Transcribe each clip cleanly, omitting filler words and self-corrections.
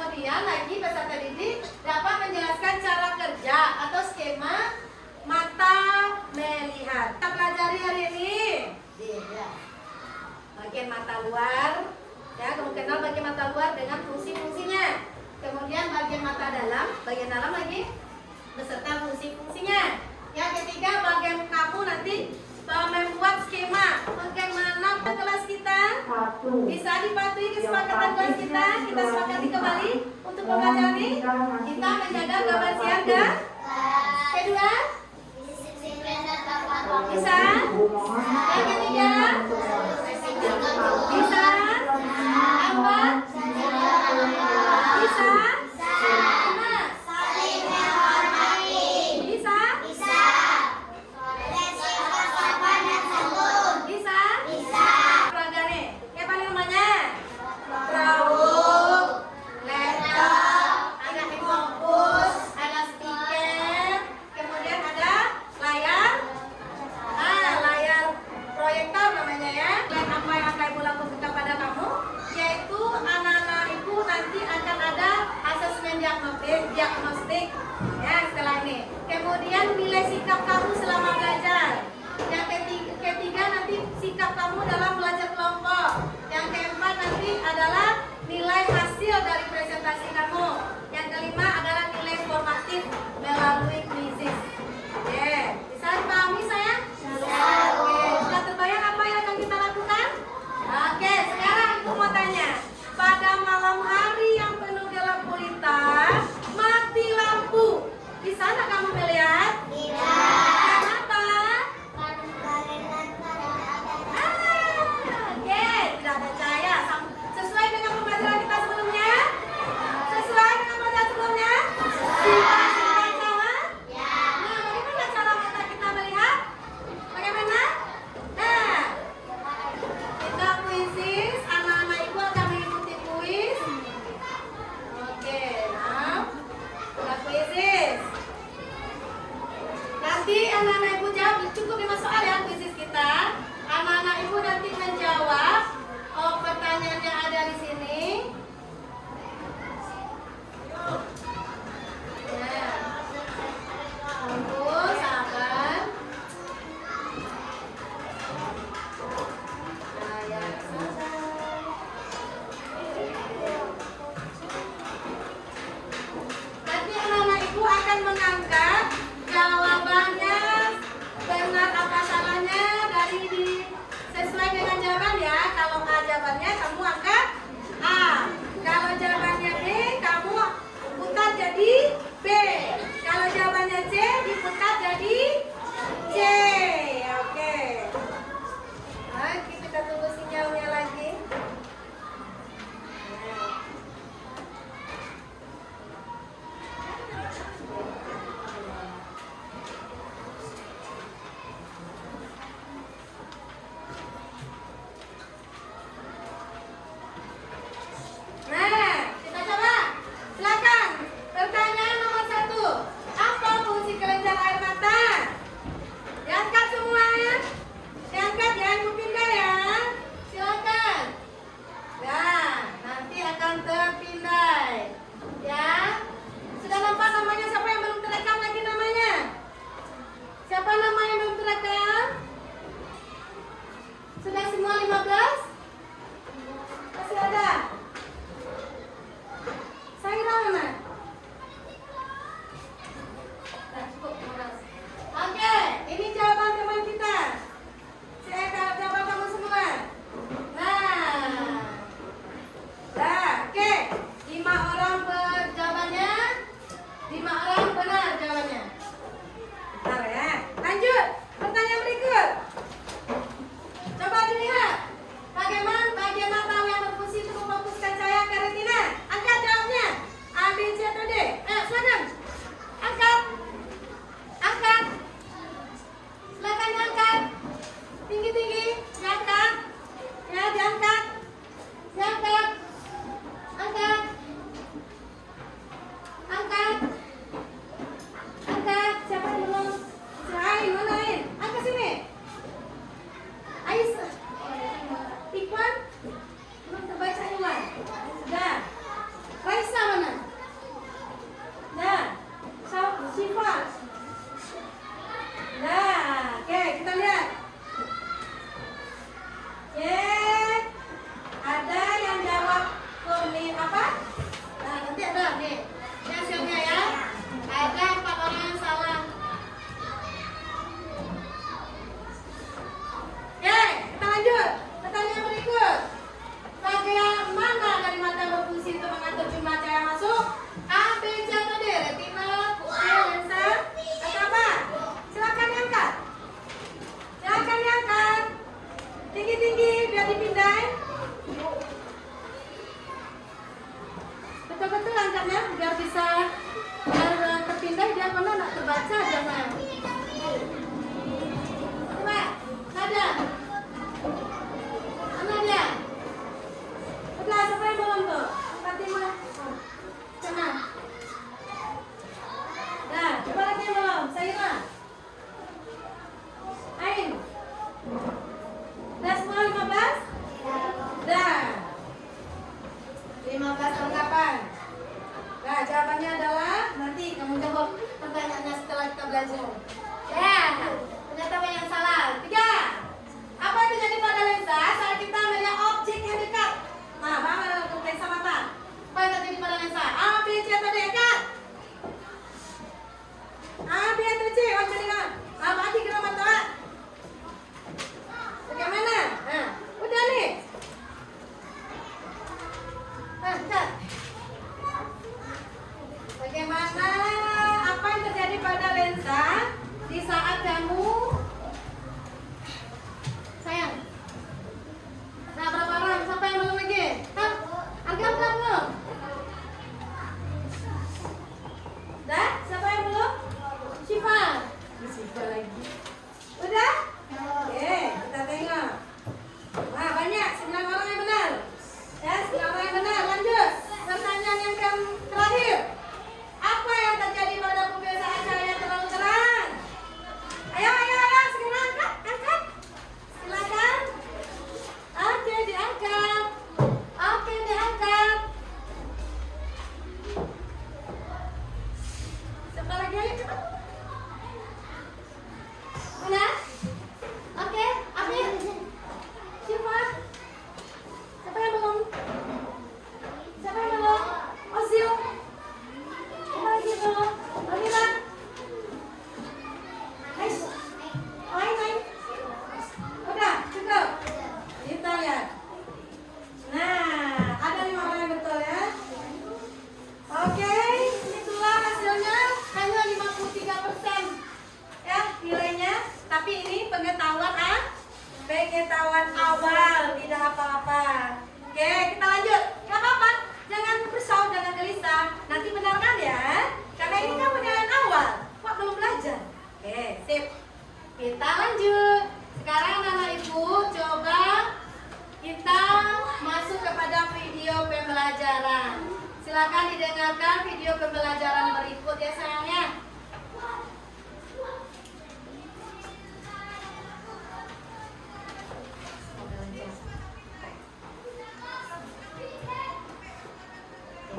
kemudian lagi peserta didik dapat menjelaskan cara kerja atau skema mata melihat. Kita pelajari hari ini bagian mata luar, ya, kamu kenal bagian mata luar dengan fungsi-fungsinya. Kemudian bagian mata dalam, bagian dalam lagi beserta fungsi-fungsinya. Yang ketiga, bagian kamu nanti membuat skema bagaimana kelas kita bisa dipatuhi kesepakatan kelas kita. Kita sepakati kembali untuk pembelajaran ini. Kita menjaga kebersihan dan kedua bisa. Yang ketiga bisa apa? Bisa saling menghormati. bisa Sopan dan santun. bisa Bisa. Peragane, kayak apa namanya? Perahu, laptop, ada fokus, ada speaker, kemudian ada layar, layar proyektor namanya ya. Dan apa yang akan Ibu lakukan kepada kamu, yaitu anak-anak Ibu nanti akan ada asesmen diagnostik, ya setelah ini. Kemudian nilai sikap kamu selama belajar. Yang ketiga nanti sikap kamu dalam belajar kelompok. Yang keempat nanti adalah nilai hasil dari presentasi kamu. Yang kelima adalah nilai formatif melalui kuisis. Oke, bisa dipahami saya? Oke, sudah terbayang apa yang akan kita lakukan? Oke, sekarang aku mau tanya. Pada malam hari yang penuh gelap gulita, mati lampu. Di sana kamu melihat? Kenapa? Oke, tidak ada cahaya. Sesuai dengan pembelajaran kita sebelumnya? Sesuai dengan pembelajaran sebelumnya? Sifat-sifat kawan? Nah, bagaimana cara mata kita melihat? Bagaimana? Nah, kita kuisis. Anak-anak Ibu akan mengikuti kuis. Oke, nah, kita kuisis. Nanti anak-anak Ibu jawab, cukup 5 soal ya kuisis kita. Anak-anak Ibu nanti menjawab pertanyaan yang ada di sini. Ya. Tunggu, sabar. Ya, sabar. Nanti anak-anak Ibu akan mengangkat jawabannya benar apa salahnya dari ini sesuai dengan jawaban ya. Kalau A jawabannya kamu angkat A, kalau jawabannya B kamu putar jadi B, kalau jawabannya C diputar jadi C. Oke. Nah, kita tunggu sinyalnya lagi. Nah, kita coba. Silakan. Pertanyaan nomor 1. Apa fungsi kelenjar air mata? Diangkat semua ya. Diangkat ya, Ibu pindah ya. Silakan. Nah, nanti akan terpindai. Ya. Sudah nampak namanya? Siapa yang belum terekam lagi namanya? Siapa nama yang belum terekam? Sudah semua 15? Masih ada? Saira mana? Nah, cukup, Mas. Oke, ini jawaban teman kita. Saya akan jawab kamu semua. Nah, oke. 5 orang jawabannya, 5 orang benar jawabannya. Bentar ya. Lanjut. Pertanyaan berikut. Coba dilihat. untuk jumlah cahaya masuk? A, B, C, atau D? Retina, lensa, atau apa? Silakan diangkat. Silakan diangkat. Tinggi-tinggi biar dipindahin. Betul-betul angkatnya biar bisa terpindah dia karena nak terbaca jangan. Coba, ada. Mana dia? Udah, siapa yang belum tuh? Fatimah. Sana. Dah, coba lagi yang belum. Saira. Ain. Dah semua 15? Dah. 15 kelengkapan. Nah, jawabannya adalah nanti kamu jawab pertanyaannya setelah kita belajar. Ya, ternyata banyak salah. 3. Apa yang terjadi pada lensa saat kita melihat objek yang dekat? Nah, bang ada untuk lensa mata. Apa yang terjadi pada lensa? A, B, C, atau D? Dekat. A, B, atau C? Oh, jadi kan? Mati kena mata. Bagaimana? Nah, udah nih. Cat. Bagaimana apa yang terjadi pada lensa di saat kamu sayang? Nah, berapa orang? Siapa yang belum lagi? Hah? Anggap belum? Dah? Siapa yang belum? Syifa. Syifa lagi. Udah? Oke, kita tengok. Nah, banyak 9 orang yang benar. Ya, 9 orang yang benar. Lanjut. Pertanyaan yang terakhir. Apa yang terjadi pada pembiasaan cahaya terlalu terang? Ayo, segera angkat. Silakan. Oke, diangkat. Siapa lagi? Ayo cepat. Udah? Oke, Afif. Syifa. Siapa yang belum? Ozil. Siapa lagi belum? Amira. Hai. Udah, cukup. Kita lihat. Nah, ada 5 orang yang betul ya. Oke, itulah hasilnya. Hanya 53% ya nilainya. Tapi ini pengetahuan awal, tidak apa-apa. Oke, kita lanjut. Gak apa-apa, jangan risau, jangan gelisah. Nanti benarkan ya. Karena ini kan penilaian awal. Kok belum belajar? Oke, sip. Kita lanjut. Sekarang anak ibu coba kita masuk kepada video pembelajaran. Silakan didengarkan video pembelajaran berikut ya sayangnya.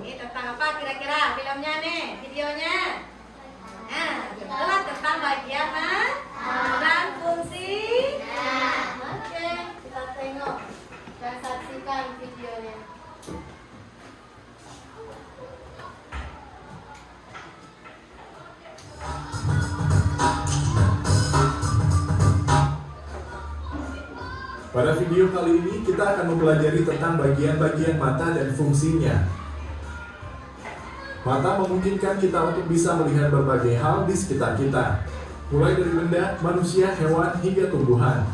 Ini tentang apa kira-kira filmnya nih, videonya? Nah, itulah tentang bagian dan fungsi. Oke, kita tengok dan saksikan videonya. Pada video kali ini kita akan mempelajari tentang bagian-bagian mata dan fungsinya. Mata memungkinkan kita untuk bisa melihat berbagai hal di sekitar kita, mulai dari benda, manusia, hewan, hingga tumbuhan.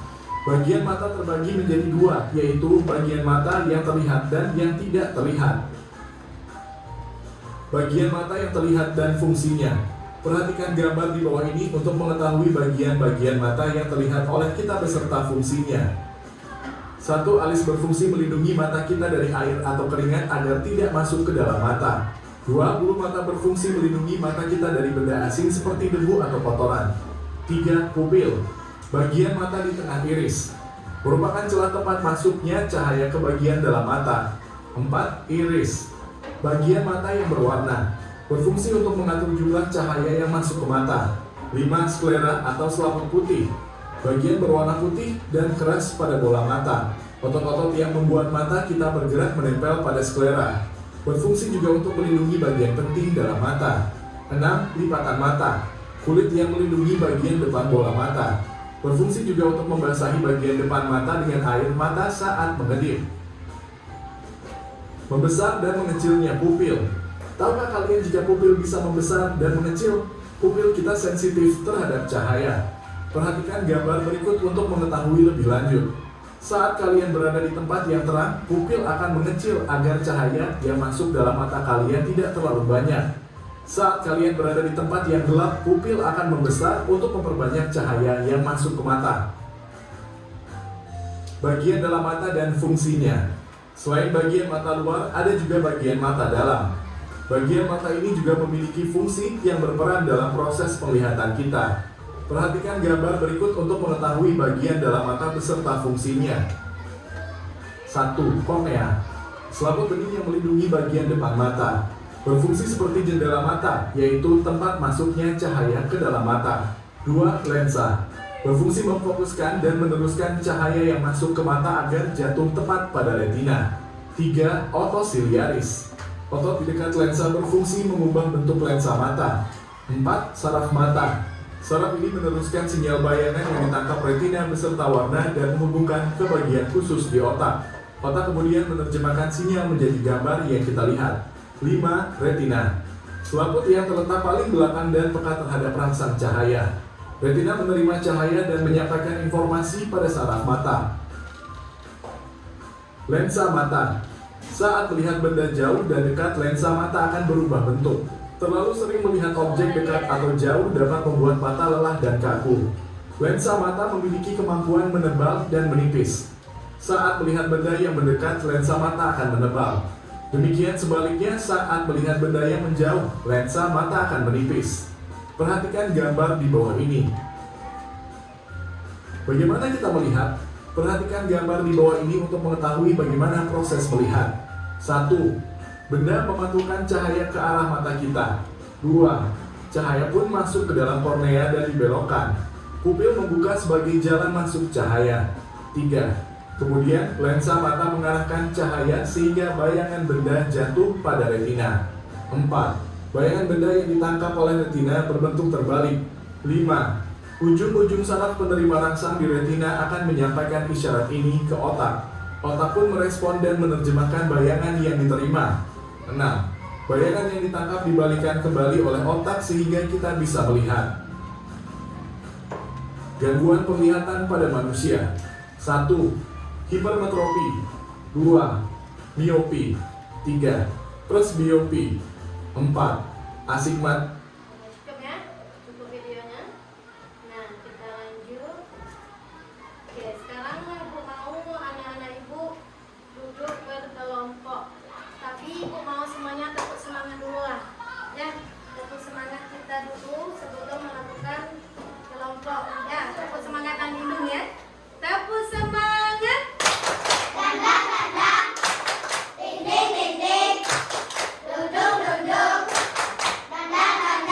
Bagian mata terbagi menjadi 2, yaitu bagian mata yang terlihat dan yang tidak terlihat. Bagian mata yang terlihat dan fungsinya. Perhatikan gambar di bawah ini untuk mengetahui bagian-bagian mata yang terlihat oleh kita beserta fungsinya. 1. Alis berfungsi melindungi mata kita dari air atau keringat agar tidak masuk ke dalam mata. 2. Bulu mata berfungsi melindungi mata kita dari benda asing seperti debu atau kotoran. 3. Pupil, bagian mata di tengah iris, merupakan celah tempat masuknya cahaya ke bagian dalam mata. 4. Iris, bagian mata yang berwarna, berfungsi untuk mengatur jumlah cahaya yang masuk ke mata. 5. Sklera atau selaput putih, bagian berwarna putih dan keras pada bola mata. Otot-otot yang membuat mata kita bergerak menempel pada sklera, berfungsi juga untuk melindungi bagian penting dalam mata. 6. Lipatan mata, kulit yang melindungi bagian depan bola mata, berfungsi juga untuk membasahi bagian depan mata dengan air mata saat mengedip. Membesar dan mengecilnya pupil. Tahukah kalian jika pupil bisa membesar dan mengecil? Pupil kita sensitif terhadap cahaya. Perhatikan gambar berikut untuk mengetahui lebih lanjut. Saat kalian berada di tempat yang terang, pupil akan mengecil agar cahaya yang masuk dalam mata kalian tidak terlalu banyak. Saat kalian berada di tempat yang gelap, pupil akan membesar untuk memperbanyak cahaya yang masuk ke mata. Bagian dalam mata dan fungsinya. Selain bagian mata luar, ada juga bagian mata dalam. Bagian mata ini juga memiliki fungsi yang berperan dalam proses penglihatan kita. Perhatikan gambar berikut untuk mengetahui bagian dalam mata beserta fungsinya. 1. Kornea. Selaput bening yang melindungi bagian depan mata. Berfungsi seperti jendela mata, yaitu tempat masuknya cahaya ke dalam mata. 2. Lensa. Berfungsi memfokuskan dan meneruskan cahaya yang masuk ke mata agar jatuh tepat pada retina. 3. Otosiliaris. Otot di dekat lensa berfungsi mengubah bentuk lensa mata. 4. Saraf mata. Saraf ini meneruskan sinyal bayangan yang ditangkap retina beserta warna dan menghubungkan ke bagian khusus di otak. Otak kemudian menerjemahkan sinyal menjadi gambar yang kita lihat. 5. Retina. Selaput yang terletak paling belakang dan peka terhadap rangsang cahaya. Retina menerima cahaya dan menyampaikan informasi pada saraf mata. Lensa mata. Saat melihat benda jauh dan dekat, lensa mata akan berubah bentuk. Terlalu sering melihat objek dekat atau jauh dapat membuat mata lelah dan kaku. Lensa mata memiliki kemampuan menebal dan menipis. Saat melihat benda yang mendekat, lensa mata akan menebal. Demikian sebaliknya, saat melihat benda yang menjauh, lensa mata akan menipis. Perhatikan gambar di bawah ini. Bagaimana kita melihat? Perhatikan gambar di bawah ini untuk mengetahui bagaimana proses melihat. 1. Benda memantulkan cahaya ke arah mata kita. 2. Cahaya pun masuk ke dalam kornea dan dibelokkan. Pupil membuka sebagai jalan masuk cahaya. 3. Kemudian lensa mata mengarahkan cahaya sehingga bayangan benda jatuh pada retina. 4. Bayangan benda yang ditangkap oleh retina berbentuk terbalik. 5. Ujung-ujung saraf penerima rangsang di retina akan menyampaikan isyarat ini ke otak. Otak pun merespon dan menerjemahkan bayangan yang diterima. 6. Bayangan yang ditangkap dibalikan kembali oleh otak sehingga kita bisa melihat. Gangguan penglihatan pada manusia. 1. Hipermetropi. 2. Miopi. 3. Presbiopi. 4. Astigmat. Cukup ya? Cukup videonya. Nah, kita lanjut. Oke, sekarang Ibu mau anak-anak Ibu duduk berkelompok. Tapi Ibu mau semuanya tepuk semangat dulu lah. Ya, tepuk semangat kita dulu sebelum melakukan kelompok. Ya, tepuk semangatan hidung ya. Tepuk semangat. Dandang, dandang. Dinding, dinding. Duduk, duduk. Dandang, dandang.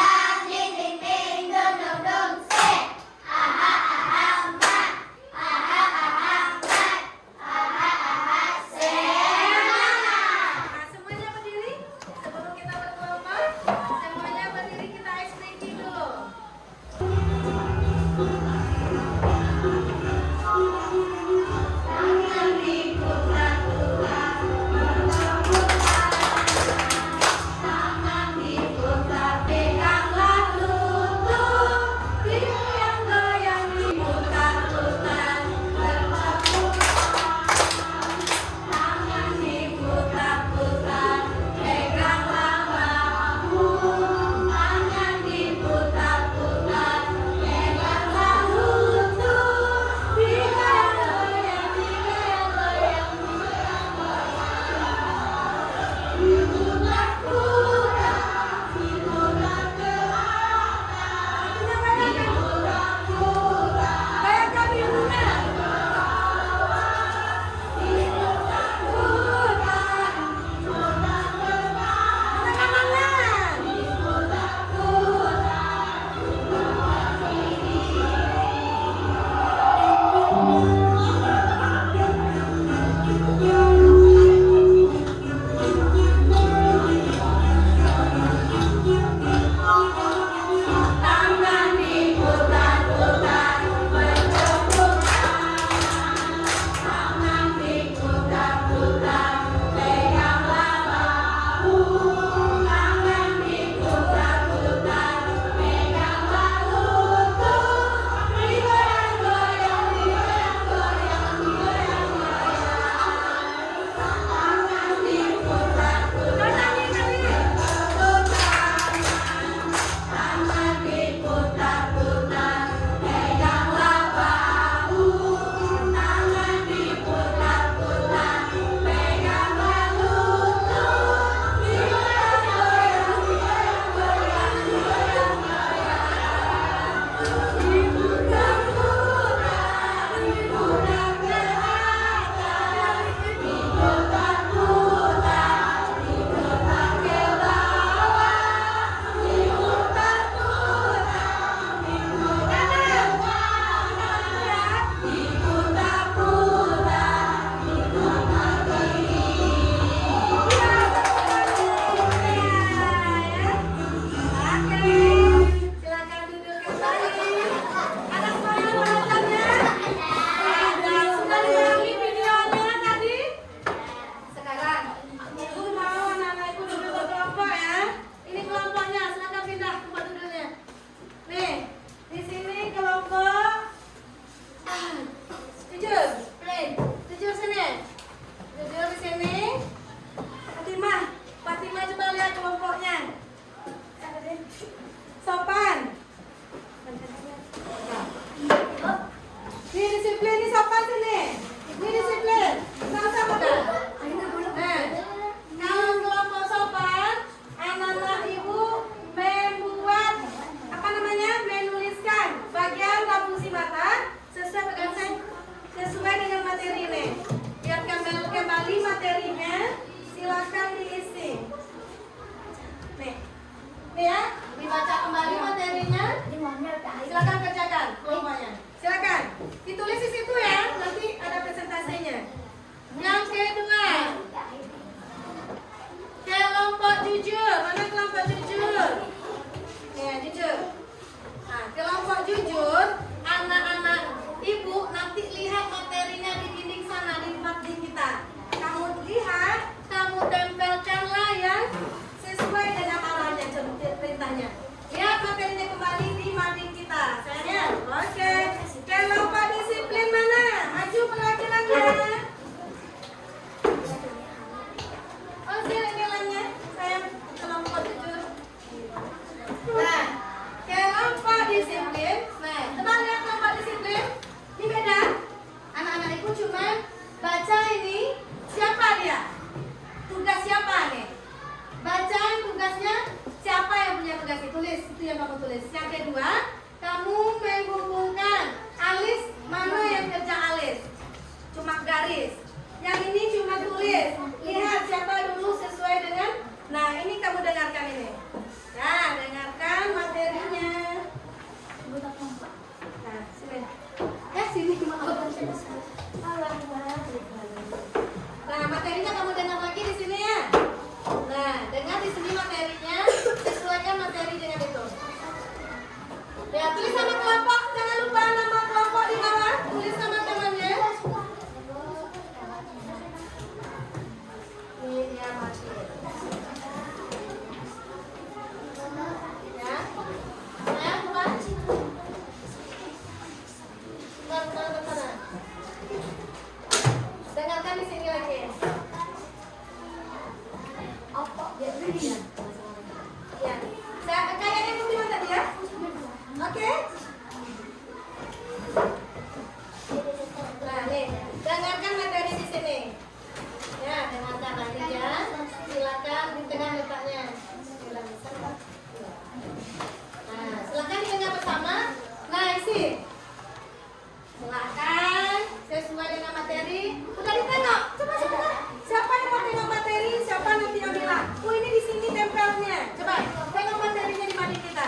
Udah ditengok. Coba coba. Siapa yang mau tengok materi? Siapa nanti yang bilang? Oh ini di sini tempelnya. Coba tengok materinya di mana kita.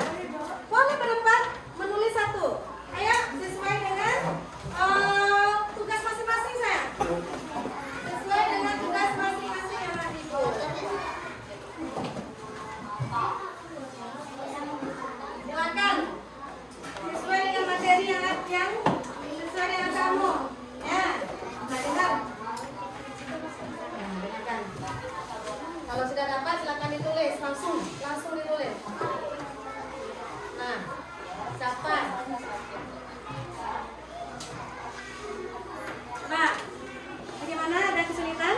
Boleh berempat menulis satu. Ayo sesuai dengan tugas masing-masing saya. Sesuai dengan tugas masing-masing anak ibu. Silakan. Sesuai dengan materi yang sesuai dengan kamu. Ya. Nah, dengar. Dengarkan. Kalau sudah dapat silakan ditulis langsung ditulis. Nah, siapa? Nah, bagaimana? Ada kesulitan?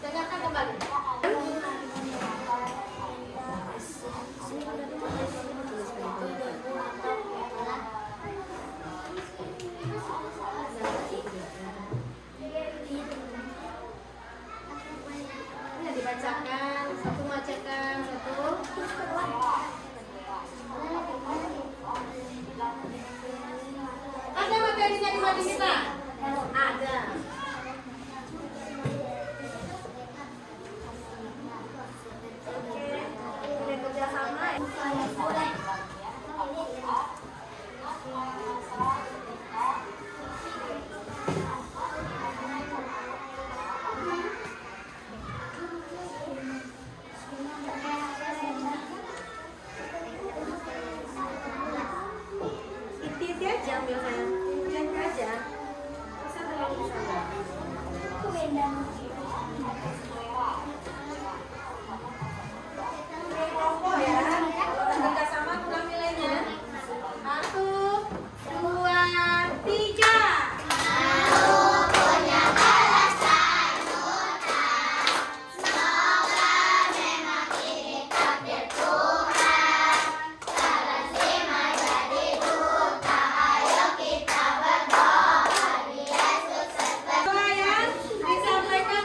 Dengarkan kembali. Ini dibacakan, satu bacakan, satu. Ada materinya di mading kita? Ada. Boleh kerja sama ya? Boleh. Iti aja ambil saya. Jangan aja. Bisa terlalu besar. Aku beda. Kelompok ya. Kalau kerja sama kurang nilainya. 1, 2, 3. Doa yang disampaikan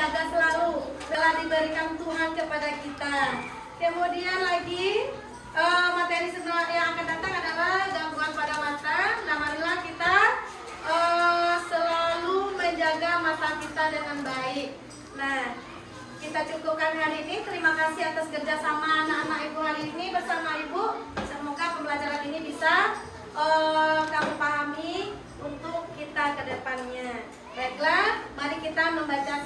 jaga selalu telah diberikan Tuhan kepada kita. Kemudian lagi materi yang akan datang adalah gangguan pada mata. Nah, marilah kita selalu menjaga mata kita dengan baik. Nah, kita cukupkan hari ini. Terima kasih atas kerjasama anak-anak Ibu hari ini bersama Ibu. Semoga pembelajaran ini bisa kamu pahami untuk kita ke depannya. Baiklah, mari kita membaca